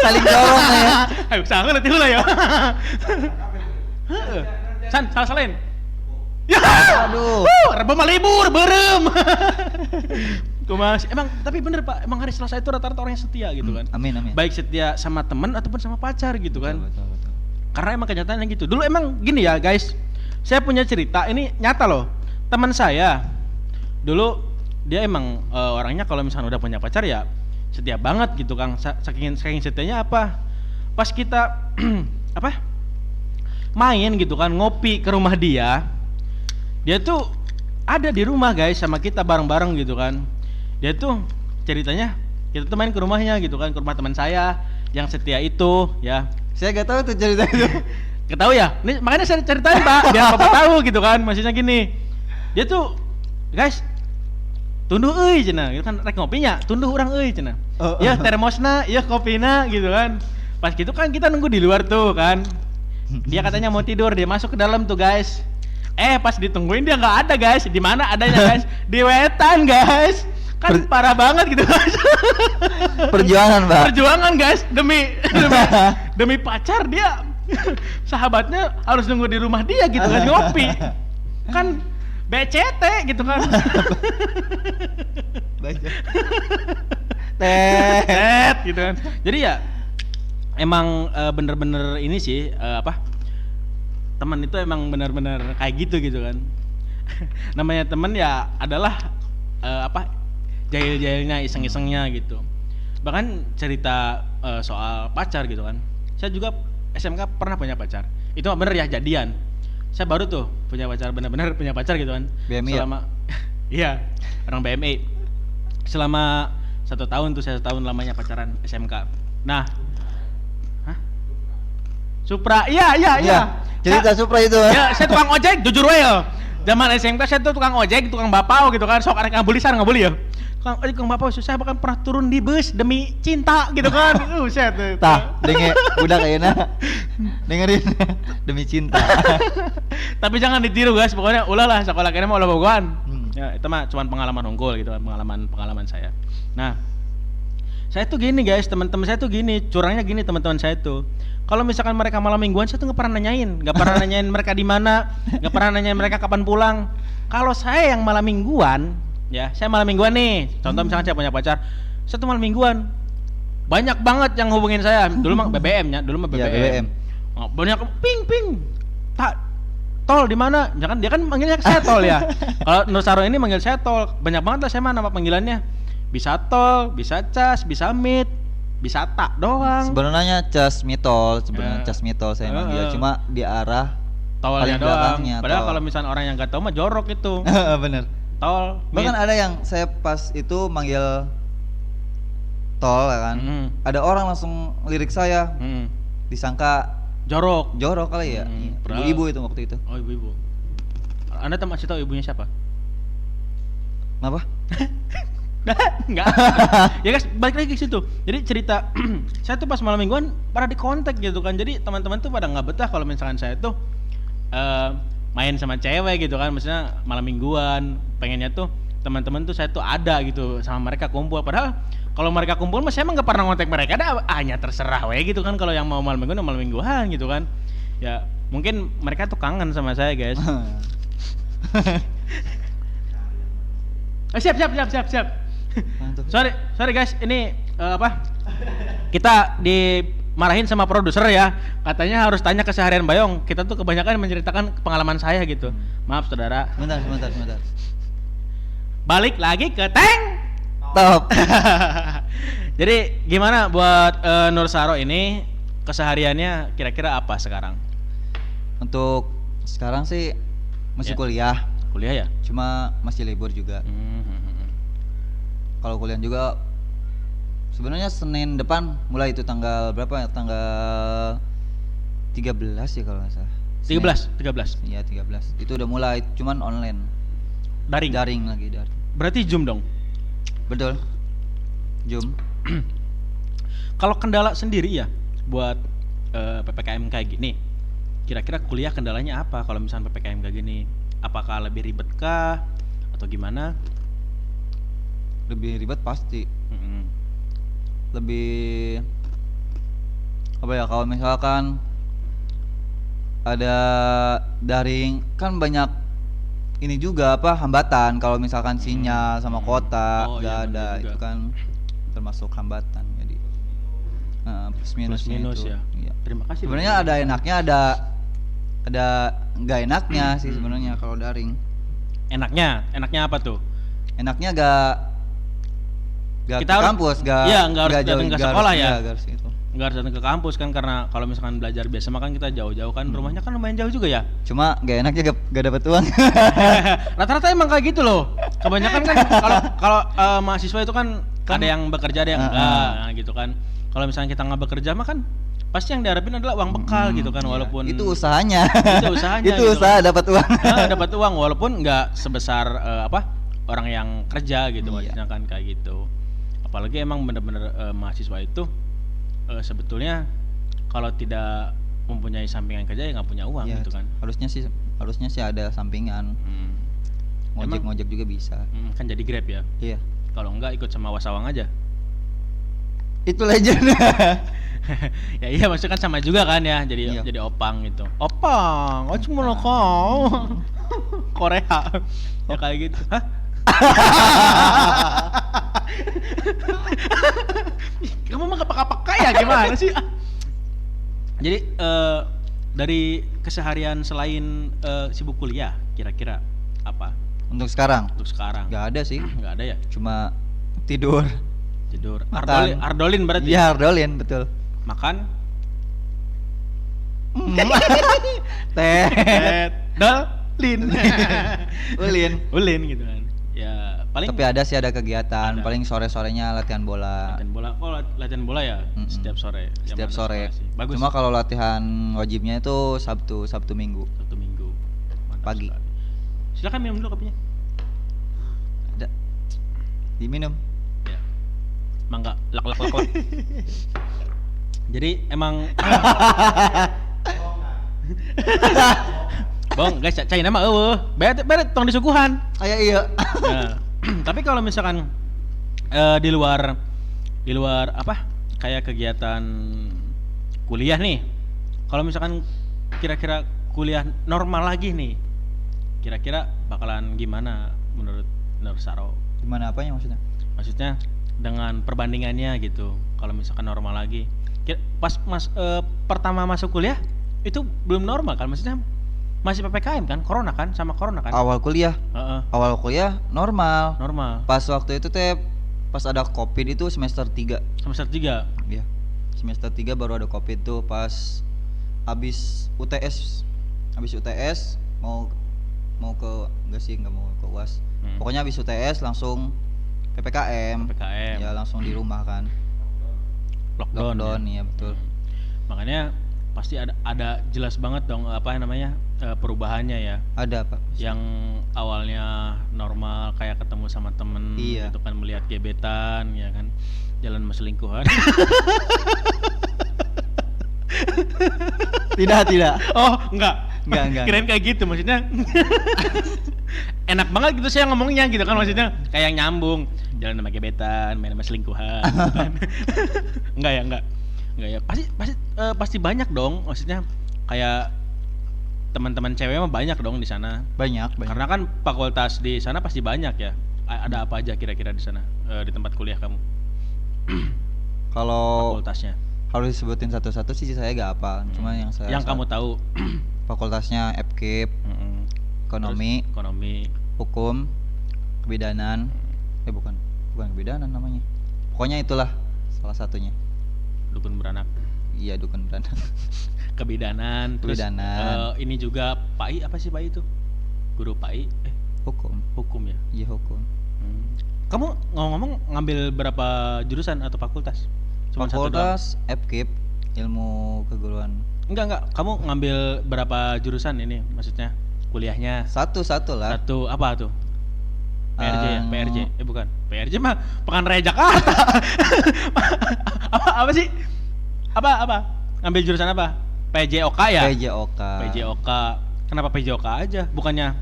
Speaker 2: Saling dorong ya.
Speaker 1: Ayo, sangat nanti lah ya. Salah salahin. Ya.
Speaker 2: Aduh.
Speaker 1: Reba mah libur, berem. Mas, emang tapi bener Pak, emang hari Selasa itu rata-rata orang yang setia gitu kan.
Speaker 2: Amin.
Speaker 1: Baik setia sama teman ataupun sama pacar gitu kan.
Speaker 2: Betul.
Speaker 1: Karena emang kenyataannya gitu. Dulu emang gini ya guys, saya punya cerita, ini nyata loh. Teman saya dulu dia emang orangnya kalau misalnya udah punya pacar ya setia banget gitu Kang. Saking setianya apa? Pas kita main gitu kan, ngopi ke rumah dia tuh ada di rumah guys sama kita bareng-bareng gitu kan. Dia tuh ceritanya kita tuh main ke rumahnya gitu kan, ke rumah teman saya yang setia itu ya.
Speaker 2: Saya gak tahu tuh cerita itu.
Speaker 1: Gak tahu ya? Ini makanya saya ceritain Pak, biar Bapak tahu gitu kan. Maksudnya gini, dia tuh guys tunduh euy cenah, gitu kan rek ngopinya, tunduh urang euy cenah. Ya termosna, ya kopina gitu kan. Pas gitu kan kita nunggu di luar tuh kan. Dia katanya mau tidur, dia masuk ke dalam tuh guys. Pas ditungguin dia nggak ada guys. Di mana adanya guys? Di wetan guys. Kan parah banget gitu guys.
Speaker 2: Perjuangan Pak.
Speaker 1: Perjuangan guys, demi pacar dia. Sahabatnya harus nunggu di rumah dia gitu kan, ngopi. Kan BCT gitu kan. tet gitu kan. Jadi ya emang bener-bener ini sih teman itu emang bener-bener kayak gitu kan. Namanya teman ya adalah jahil-jahilnya, iseng-isengnya gitu. Bahkan cerita soal pacar gitu kan. Saya juga SMK pernah punya pacar. Itu bener ya, jadian. Saya baru tuh punya pacar, benar-benar punya pacar gitu kan.
Speaker 2: BMI
Speaker 1: selama iya, orang BMI. Selama 1 tahun tuh, saya 1 tahun lamanya pacaran SMK. Nah, Supra, iya.
Speaker 2: Cerita Supra itu.
Speaker 1: Ya, saya tukang ojek, jujur wae ya. Zaman SMK saya tuh tukang ojek, tukang bapau gitu kan. Sok arek ngabulisan ngabuli ya. Tukang bapau, saya bahkan pernah turun di bus demi cinta gitu kan. Set.
Speaker 2: Tah, udah kayaknya dengerin demi cinta.
Speaker 1: Tapi jangan ditiru guys, pokoknya ulahlah sekolah kene mau bogohan. Ya, itu mah cuma pengalaman unggul gitu kan, pengalaman saya. Nah, saya tuh gini guys, teman-teman saya tuh gini, curangnya gini teman-teman saya tuh. Kalau misalkan mereka malam mingguan, saya tuh nggak pernah nanyain mereka di mana, nggak pernah nanyain mereka kapan pulang. Kalau saya yang malam mingguan, ya saya malam mingguan nih. Contoh misalkan saya punya pacar, saya tuh malam mingguan, banyak banget yang hubungin saya. Dulu mah BBM-nya,
Speaker 2: Ya, BBM.
Speaker 1: Banyak ping, tol di mana? Jangan dia kan manggilnya saya tol ya. Kalau Nur Saro ini manggil saya tol, banyak banget lah saya mah nama panggilannya. Bisa tol, bisa cas, bisa mit, bisa tak doang.
Speaker 2: Sebenarnya cas mitol saya manggil, cuma di arah
Speaker 1: tolnya doang. Padahal
Speaker 2: tol.
Speaker 1: kalau misalnya orang yang nggak tahu mah jorok itu.
Speaker 2: Bener.
Speaker 1: Tol.
Speaker 2: Bahkan ada yang saya pas itu manggil tol ya kan. Ada orang langsung lirik saya. Disangka
Speaker 1: jorok
Speaker 2: kali ya. Ibu-ibu itu waktu itu.
Speaker 1: Oh, ibu-ibu. Anda masih tahu ibunya siapa?
Speaker 2: Kenapa?
Speaker 1: Enggak. Ya guys, balik lagi ke situ. Jadi cerita saya tuh pas malam mingguan pada di kontak gitu kan. Jadi teman-teman tuh pada nggak betah kalau misalkan saya tuh main sama cewek gitu kan. Maksudnya malam mingguan pengennya tuh teman-teman tuh saya tuh ada gitu sama mereka kumpul. Padahal kalau mereka kumpul mah saya emang nggak pernah ngontek mereka. Hanya terserah we gitu kan, kalau yang mau malam mingguan gitu kan. Ya mungkin mereka tuh kangen sama saya guys. Siap. Sorry guys, ini kita dimarahin sama produser ya. Katanya harus tanya keseharian Bayong. Kita tuh kebanyakan menceritakan pengalaman saya gitu. Maaf saudara.
Speaker 2: Bentar.
Speaker 1: Balik lagi ke Tank
Speaker 2: Top.
Speaker 1: Jadi gimana buat Nur Saro ini kesehariannya kira-kira apa sekarang?
Speaker 2: Untuk sekarang sih masih kuliah.
Speaker 1: Kuliah ya?
Speaker 2: Cuma masih libur juga. Kalau kuliah juga sebenarnya Senin depan mulai itu tanggal berapa ya? Tanggal 13 ya kalau nggak salah.
Speaker 1: 13.
Speaker 2: Iya 13. Itu udah mulai, cuman online. Daring lagi.
Speaker 1: Berarti Zoom dong?
Speaker 2: Betul. Zoom.
Speaker 1: Kalau kendala sendiri ya buat PPKM kayak gini, kira-kira kuliah kendalanya apa kalau misalnya PPKM kayak gini? Apakah lebih ribet kah atau gimana?
Speaker 2: Lebih ribet pasti. Lebih apa ya, kalau misalkan ada daring kan banyak ini juga hambatan, kalau misalkan sinyal sama kota nggak ada itu kan termasuk hambatan. Jadi plus minus itu.
Speaker 1: Ya. Iya. Terima kasih.
Speaker 2: Sebenarnya ada enaknya, ada nggak enaknya sih sebenarnya kalau daring. Enaknya
Speaker 1: apa tuh?
Speaker 2: Enaknya nggak ke kampus,
Speaker 1: nggak harus datang ke sekolah ya. Nggak harus datang ke kampus kan, karena kalau misalkan belajar biasa mah kan kita jauh-jauh kan, rumahnya kan lumayan jauh juga ya.
Speaker 2: Cuma nggak enaknya nggak dapat uang.
Speaker 1: Rata-rata emang kayak gitu loh. Kebanyakan kan kalau mahasiswa itu kan ada yang bekerja, ada yang enggak gitu kan. Kalau misalnya kita nggak bekerja mah kan pasti yang diharapin adalah uang bekal gitu kan, walaupun
Speaker 2: itu usahanya.
Speaker 1: Itu
Speaker 2: gitu
Speaker 1: usaha
Speaker 2: kan. Dapat uang.
Speaker 1: Dapat uang walaupun nggak sebesar orang yang kerja gitu, maksudnya kan kayak gitu. Apalagi emang bener-bener mahasiswa itu sebetulnya kalau tidak mempunyai sampingan kerja ya nggak punya uang gitu kan.
Speaker 2: Harusnya sih ada sampingan. Ngojek juga bisa.
Speaker 1: Kan jadi Grab ya.
Speaker 2: Iya.
Speaker 1: Kalau enggak ikut sama Wasawang aja.
Speaker 2: Itu legend.
Speaker 1: Ya iya, maksudnya kan sama juga kan ya, jadi opang gitu. Opang, cuma kau Korea. Ya kayak gitu. Hah? Kamu mah kepak-kepak ya gimana sih? Jadi dari keseharian selain sibuk kuliah, kira-kira apa?
Speaker 2: Untuk sekarang?
Speaker 1: Untuk sekarang.
Speaker 2: Gak ada sih.
Speaker 1: Gak ada ya?
Speaker 2: Cuma tidur.
Speaker 1: Ardolin berarti?
Speaker 2: Iya, Ardolin, betul.
Speaker 1: Makan? Dolin. Ulin gitu kan. Ya paling.
Speaker 2: Tapi ada sih ada kegiatan. Ada. Paling sore-sorenya latihan bola.
Speaker 1: Latihan bola. Oh latihan bola ya? Setiap sore.
Speaker 2: Setiap sore.
Speaker 1: Bagus.
Speaker 2: Cuma kalau latihan wajibnya itu Sabtu Minggu.
Speaker 1: Sabtu Minggu. Mantap
Speaker 2: pagi.
Speaker 1: Sekali. Silakan minum dulu kopinya.
Speaker 2: Ada. Diminum.
Speaker 1: Ya. Mangga lak. Jadi emang Bong, guys, cai nama beret tong disuguhan.
Speaker 2: Iya.
Speaker 1: Nah, tapi kalau misalkan di luar apa? Kayak kegiatan kuliah nih. Kalau misalkan kira-kira kuliah normal lagi nih. Kira-kira bakalan gimana menurut Saro?
Speaker 2: Gimana apanya maksudnya?
Speaker 1: Maksudnya dengan perbandingannya gitu. Kalau misalkan normal lagi. Pas pertama masuk kuliah itu belum normal kan, maksudnya masih PPKM kan, corona kan.
Speaker 2: Awal kuliah normal. Pas waktu itu pas ada Covid itu semester 3. Iya. Semester 3 baru ada Covid tuh pas habis UTS mau nggak mau ke UAS. Pokoknya habis UTS langsung PPKM. Ya langsung di rumah kan. Lockdown ya betul.
Speaker 1: Makanya pasti ada jelas banget dong apa namanya perubahannya ya.
Speaker 2: Ada Pak.
Speaker 1: Yang awalnya normal kayak ketemu sama temen gitu kan, melihat gebetan ya kan, jalan sama selingkuhan.
Speaker 2: Tidak.
Speaker 1: Oh enggak. Kirain kayak gitu maksudnya. Enak banget gitu saya ngomongnya gitu kan, maksudnya kayak nyambung, jalan sama gebetan, main sama selingkuhan gitu kan. Enggak ya, pasti banyak dong, maksudnya kayak teman-teman cewek mah banyak dong di sana. Banyak. Karena kan fakultas di sana pasti banyak ya. Ada apa aja kira-kira di sana di tempat kuliah kamu?
Speaker 2: Kalau
Speaker 1: fakultasnya
Speaker 2: harus disebutin satu-satu sih saya gak apa. Cuma yang
Speaker 1: kamu tahu
Speaker 2: fakultasnya FKIP, ekonomi, hukum, kebidanan. Bukan kebidanan namanya. Pokoknya itulah salah satunya.
Speaker 1: Dukun beranak.
Speaker 2: Iya, dukun beranak.
Speaker 1: Kebidanan. Terus ini juga PAI, apa sih PAI itu? Guru PAI? Hukum ya? Iya, hukum. Kamu ngomong-ngomong ngambil berapa jurusan atau fakultas?
Speaker 2: Cuma fakultas FKIP, ilmu keguruan.
Speaker 1: Enggak. Kamu ngambil berapa jurusan ini? Maksudnya kuliahnya? Satu lah. Satu apa tuh? PRJ ya? PRJ? Bukan. PRJ mah Pekan Raya Jakarta. apa sih? Apa? Ngambil jurusan apa? PJOK ya? PJOK. Kenapa PJOK aja? Bukannya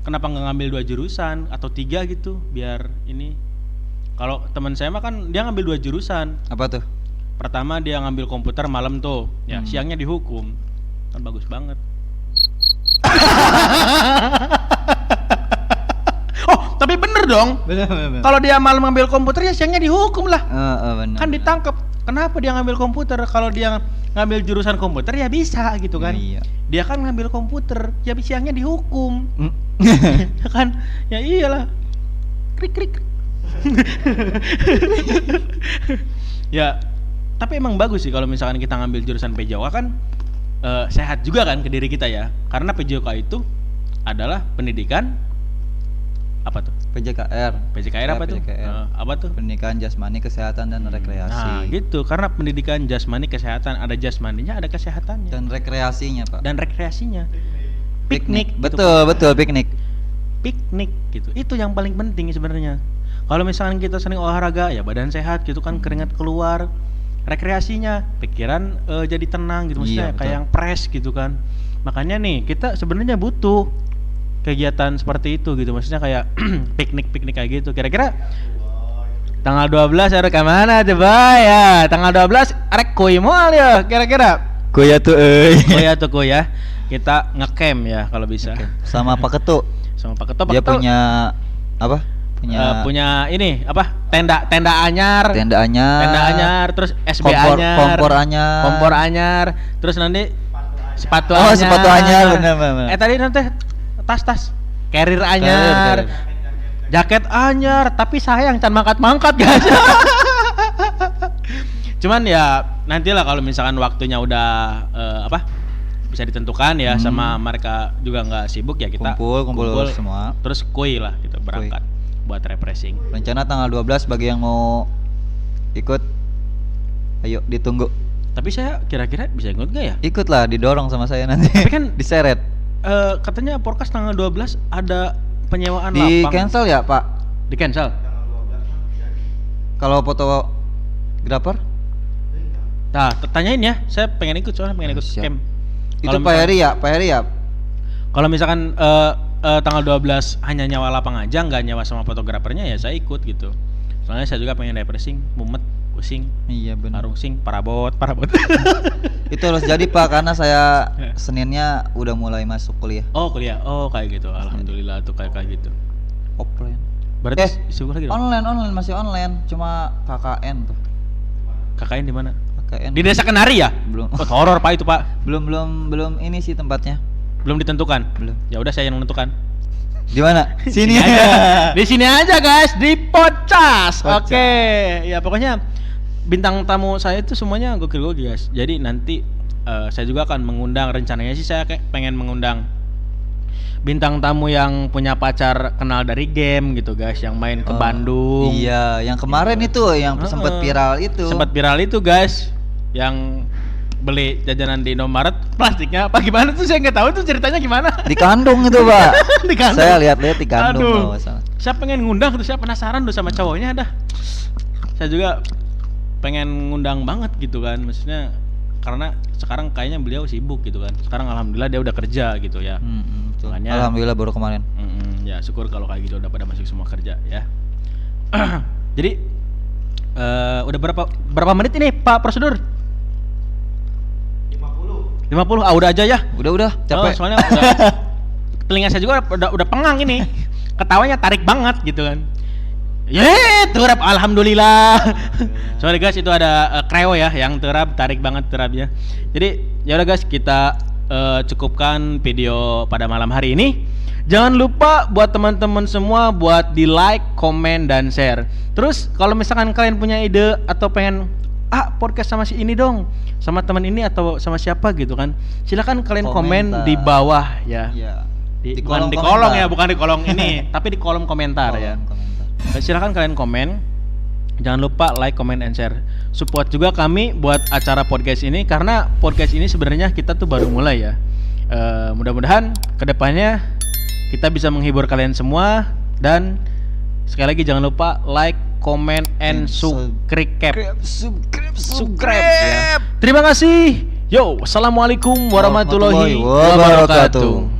Speaker 1: kenapa nggak ngambil 2 jurusan atau 3 gitu biar ini? Kalau teman saya mah kan dia ngambil 2 jurusan.
Speaker 2: Apa tuh?
Speaker 1: Pertama dia ngambil komputer malam tuh, ya siangnya dihukum. Kan bagus banget. Oh, tapi bener dong. Bener. Kalau dia malam ngambil komputer ya siangnya dihukum lah.
Speaker 2: Bener.
Speaker 1: Kan ditangkap. Kenapa dia ngambil komputer? Kalau dia ngambil jurusan komputer ya bisa gitu kan. Iya. Dia kan ngambil komputer, ya siangnya dihukum. Ya kan? Ya iyalah. Krik. Ya, tapi emang bagus sih kalau misalkan kita ngambil jurusan PJOK kan sehat juga kan ke diri kita ya. Karena PJOK itu adalah pendidikan apa tuh?
Speaker 2: PJKR
Speaker 1: apa tuh? Apa tuh?
Speaker 2: Pendidikan jasmani, kesehatan dan rekreasi.
Speaker 1: Nah, gitu. Karena pendidikan jasmani, kesehatan, ada jasmaninya, ada kesehatannya.
Speaker 2: Dan rekreasinya, Pak.
Speaker 1: Piknik.
Speaker 2: Betul, piknik.
Speaker 1: Piknik gitu. Itu yang paling penting sebenarnya. Kalau misalkan kita sering olahraga, ya badan sehat gitu kan, keringat keluar. Rekreasinya, pikiran jadi tenang gitu, maksudnya kayak yang fresh gitu kan. Makanya nih, kita sebenarnya butuh kegiatan seperti itu gitu, maksudnya kayak piknik kayak gitu. Kira-kira tanggal 12 harus ke mana coba ya? Tanggal 12 arek kuy moal ya kira-kira.
Speaker 2: Kuya tuh
Speaker 1: ya. Kita nge-camp ya kalau bisa.
Speaker 2: Sama Pak Ketu.
Speaker 1: Sama Pak Ketu.
Speaker 2: Dia punya apa?
Speaker 1: punya ini apa? Tenda anyar.
Speaker 2: Tenda anyar,
Speaker 1: terus SB anyar. Kompor anyar. Terus nanti sepatu anyar.
Speaker 2: Oh, sepatu anyar benar.
Speaker 1: Tadi nanti tas carrier anyar. Jaket anyar, tapi sayang can mangkat guys. Cuman ya nantilah kalau misalkan waktunya udah bisa ditentukan ya, sama mereka juga nggak sibuk ya, kita
Speaker 2: kumpul semua.
Speaker 1: Terus kuy lah gitu, berangkat buat refreshing.
Speaker 2: Rencana tanggal 12 bagi yang mau ikut, ayo ditunggu.
Speaker 1: Tapi saya kira-kira bisa ikut gak ya?
Speaker 2: Ikut lah, didorong sama saya nanti.
Speaker 1: Tapi kan
Speaker 2: diseret.
Speaker 1: Katanya podcast tanggal 12 ada penyewaan
Speaker 2: di
Speaker 1: lapang.
Speaker 2: Cancel ya Pak?
Speaker 1: Di cancel.
Speaker 2: Kalau fotografer?
Speaker 1: Nah, tanyain ya, saya pengen ikut soalnya pengen ikut camp.
Speaker 2: Itu Pak Heri ya?
Speaker 1: Kalau misalkan tanggal 12 hanya nyawa lapang aja, nggak nyawa sama fotografernya, ya saya ikut gitu. Soalnya saya juga pengen refreshing, mumet, pusing.
Speaker 2: Iya benar.
Speaker 1: Parungsing, parabot.
Speaker 2: Itu harus jadi Pak, karena saya Seninnya udah mulai masuk kuliah.
Speaker 1: Oh kuliah, kayak gitu. Alhamdulillah tuh kayak gitu.
Speaker 2: Offline.
Speaker 1: Berarti sibuk lagi dong?
Speaker 2: Online masih online, cuma KKN tuh.
Speaker 1: KKN di mana?
Speaker 2: KKN.
Speaker 1: Di Desa Kenari ya?
Speaker 2: Belum.
Speaker 1: Oh, horor Pak itu Pak.
Speaker 2: Belum ini sih tempatnya.
Speaker 1: Belum ditentukan.
Speaker 2: Belum.
Speaker 1: Ya udah saya yang menentukan.
Speaker 2: Di mana? Sini
Speaker 1: aja. Di sini aja guys, di Podcast. Oke. Ya pokoknya bintang tamu saya itu semuanya gokil guys. Jadi nanti saya juga akan mengundang, rencananya sih saya pengen mengundang bintang tamu yang punya pacar kenal dari game gitu guys, yang main ke Bandung.
Speaker 2: Iya, yang kemarin itu yang sempat viral itu.
Speaker 1: Sempat viral itu guys, yang beli jajanan di Indomaret plastiknya apa gimana tuh, saya nggak tahu tuh ceritanya gimana.
Speaker 2: Dikandung itu Pak.
Speaker 1: Dikandung.
Speaker 2: Saya lihat-lihat dikandung.
Speaker 1: Aduh, saya pengen ngundang tuh, saya penasaran tuh sama cowoknya dah. Saya juga pengen ngundang banget gitu kan, maksudnya karena sekarang kayaknya beliau sibuk gitu kan. Sekarang alhamdulillah dia udah kerja gitu ya.
Speaker 2: Makanya, alhamdulillah baru kemarin.
Speaker 1: Ya syukur kalau kayak gitu udah pada masuk semua kerja ya. Jadi udah berapa menit ini Pak prosedur? 50. Udah aja ya.
Speaker 2: Udah capek.
Speaker 1: Soalnya telinga saya juga udah pengang ini. Ketawanya tarik banget gitu kan. Terap alhamdulillah. Sorry guys, itu ada kreo ya yang terap, tarik banget terapnya. Jadi ya udah guys, kita cukupkan video pada malam hari ini. Jangan lupa buat teman-teman semua buat di like, komen, dan share. Terus kalau misalkan kalian punya ide atau pengen podcast sama si ini dong, sama teman ini atau sama siapa gitu kan, silakan kalian komen di bawah ya. Di kolom ya, bukan di kolom ini, tapi di kolom komentar ya. Silakan kalian komen. Jangan lupa like, comment, and share. Support juga kami buat acara podcast ini, karena podcast ini sebenarnya kita tuh baru mulai ya. Mudah-mudahan kedepannya kita bisa menghibur kalian semua. Dan sekali lagi jangan lupa like, comment, and subscribe ya. Terima kasih. Assalamualaikum warahmatullahi wabarakatuh.